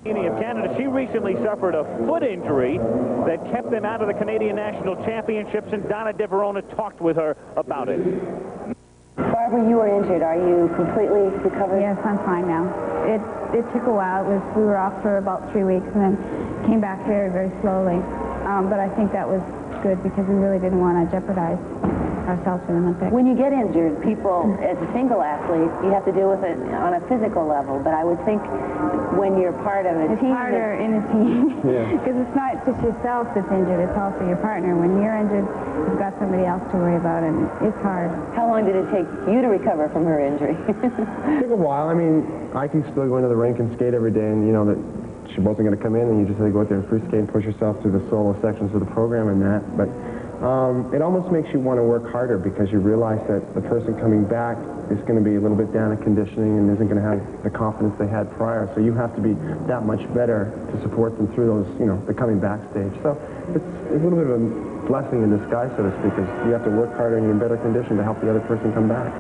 Of Canada, she recently suffered a foot injury that kept them out of the Canadian National Championships, and Donna DeVerona talked with her about it. Barbara, you were injured. Are you completely recovered? Yes, I'm fine now. It took a while. We were off for about 3 weeks and then came back very, very slowly. But I think that was good because we really didn't want to jeopardize ourselves for the Olympics. When you get injured, people, as a single athlete, you have to deal with it on a physical level. But I would think when you're part of a team... It's harder in a team because it's not just yourself that's injured, it's also your partner. When you're injured, you've got somebody else to worry about, and it's hard. How long did it take you to recover from her injury? It took a while. I mean, I can still go into the rink and skate every day, and you know that she wasn't going to come in, and you just had to go out there and free skate and push yourself through the solo sections of the program and that. But it almost makes you want to work harder because you realize that the person coming back is going to be a little bit down in conditioning and isn't going to have the confidence they had prior. So you have to be that much better to support them through those, you know, the coming back stage. So it's a little bit of a blessing in disguise, so to speak, because you have to work harder and you're in better condition to help the other person come back.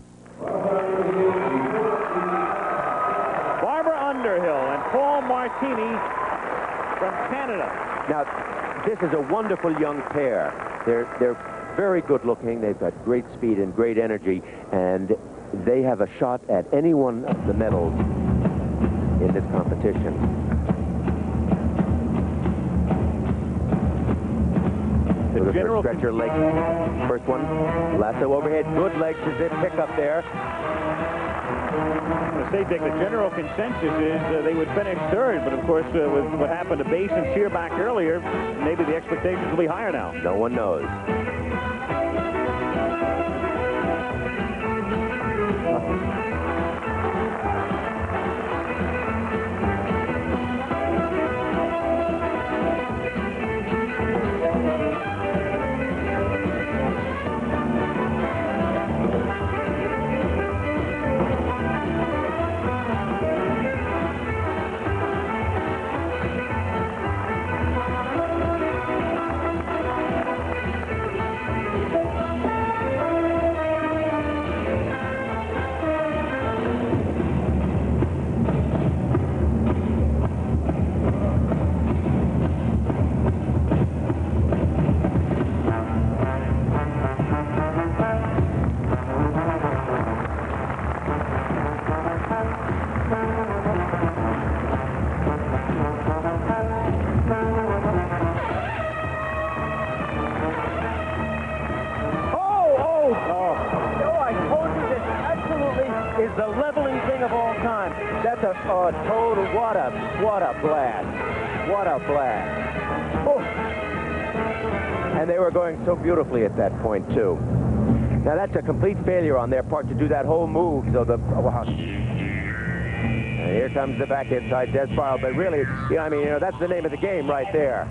Barbara Underhill and Paul Martini from Canada. Now, this is a wonderful young pair. They're very good looking. They've got great speed and great energy, and they have a shot at any one of the medals in this competition. The general stretch your legs. First one, lasso overhead. Good leg to zip pick up there. I'm going to say, Dick, the general consensus is they would finish third, but of course, with what happened to Bass and Shear back earlier, maybe the expectations will be higher now. No one knows. Is the leveling thing of all time. That's a total, what a blast. What a blast. Oh. And they were going so beautifully at that point, too. Now, that's a complete failure on their part to do that whole move. So the, and here comes the back inside Des Barle. But really, you know, I mean, you know, that's the name of the game right there.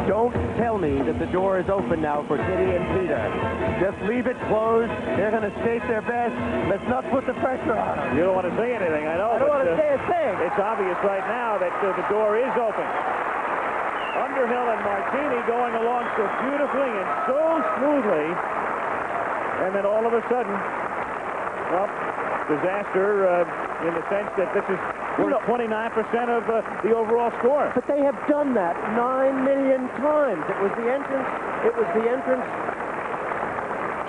Don't tell me that the door is open now for Kitty and Peter. Just leave it closed. They're going to skate their best. Let's not put the pressure on them. You don't want to say anything, I know. I don't want to say a thing. It's obvious right now that the door is open. Underhill and Martini going along so beautifully and so smoothly. And then all of a sudden, well, disaster in the sense that this is 29% of the overall score. But they have done that 9 million times. It was the entrance. It was the entrance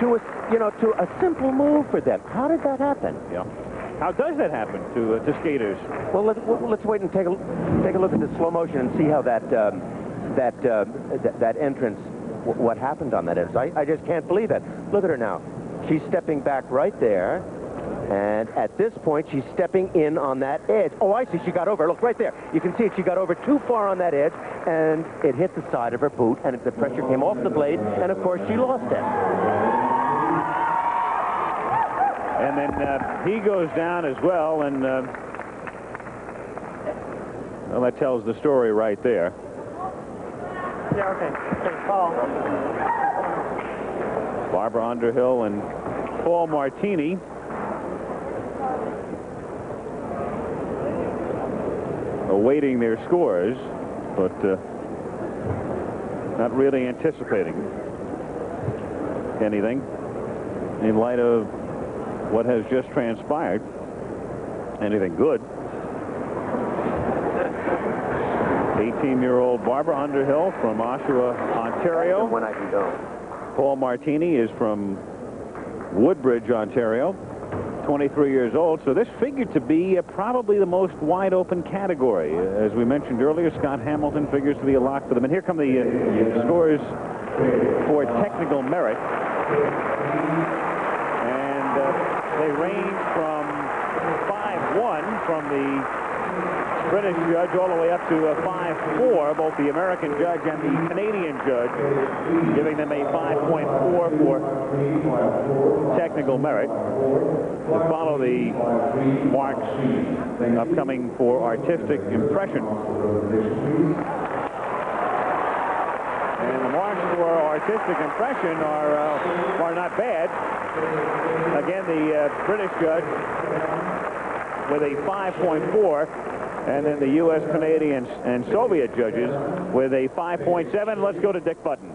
to a, you know, to a simple move for them. How did that happen? Yeah. How does that happen to skaters? Well, let's wait and take a look at the slow motion and see how that entrance, what happened on that entrance. I just can't believe it. Look at her now. She's stepping back right there. And at this point, she's stepping in on that edge. Oh, I see. She got over. Look, right there. You can see it. She got over too far on that edge, and it hit the side of her boot, and the pressure came off the blade, and, of course, she lost it. And then he goes down as well, and well, that tells the story right there. Yeah, okay. Paul. Barbara Underhill and Paul Martini. Awaiting their scores, but not really anticipating. anything in light of what has just transpired. Anything good. 18-year-old Barbara Underhill from Oshawa, Ontario. When I can go. Paul Martini is from Woodbridge, Ontario. 23 years old, so this figured to be probably the most wide-open category. As we mentioned earlier, Scott Hamilton figures to be a lock for them. And here come the scores for technical merit. And they range from 5-1 from the British judge all the way up to 5-4, both the American judge and the Canadian judge, giving them a 5.4 for technical merit. To follow the marks upcoming for artistic impression. And the marks for artistic impression are not bad. Again, the British judge with a 5.4, and then the U.S., Canadian, and Soviet judges with a 5.7. Let's go to Dick Button.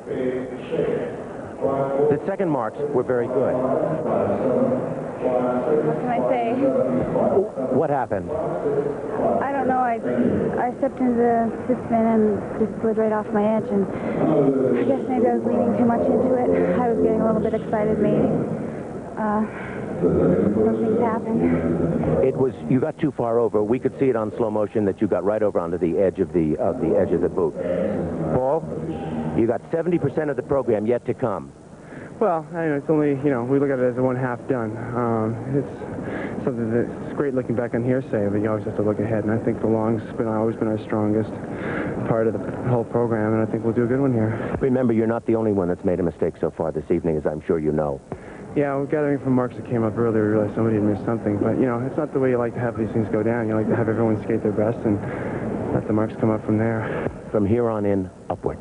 The second marks were very good. What can I say? What happened? I don't know. I stepped into the fifth spin and just slid right off my edge, and I guess maybe I was leaning too much into it. I was getting a little bit excited, maybe. Things happen. It was, you got too far over. We could see it on slow motion that you got right over onto the edge of the edge of the boot. Paul, you got 70% of the program yet to come. Well, I know it's only, we look at it as a 1/2 done. It's something that's great looking back on hearsay, but you always have to look ahead, and I think the long's always been our strongest part of the whole program, and I think we'll do a good one here. Remember, you're not the only one that's made a mistake so far this evening, as I'm sure you know. Yeah, well, gathering from marks that came up earlier, we realized somebody had missed something, but, it's not the way you like to have these things go down. You like to have everyone skate their best and let the marks come up from there. From here on in, upward.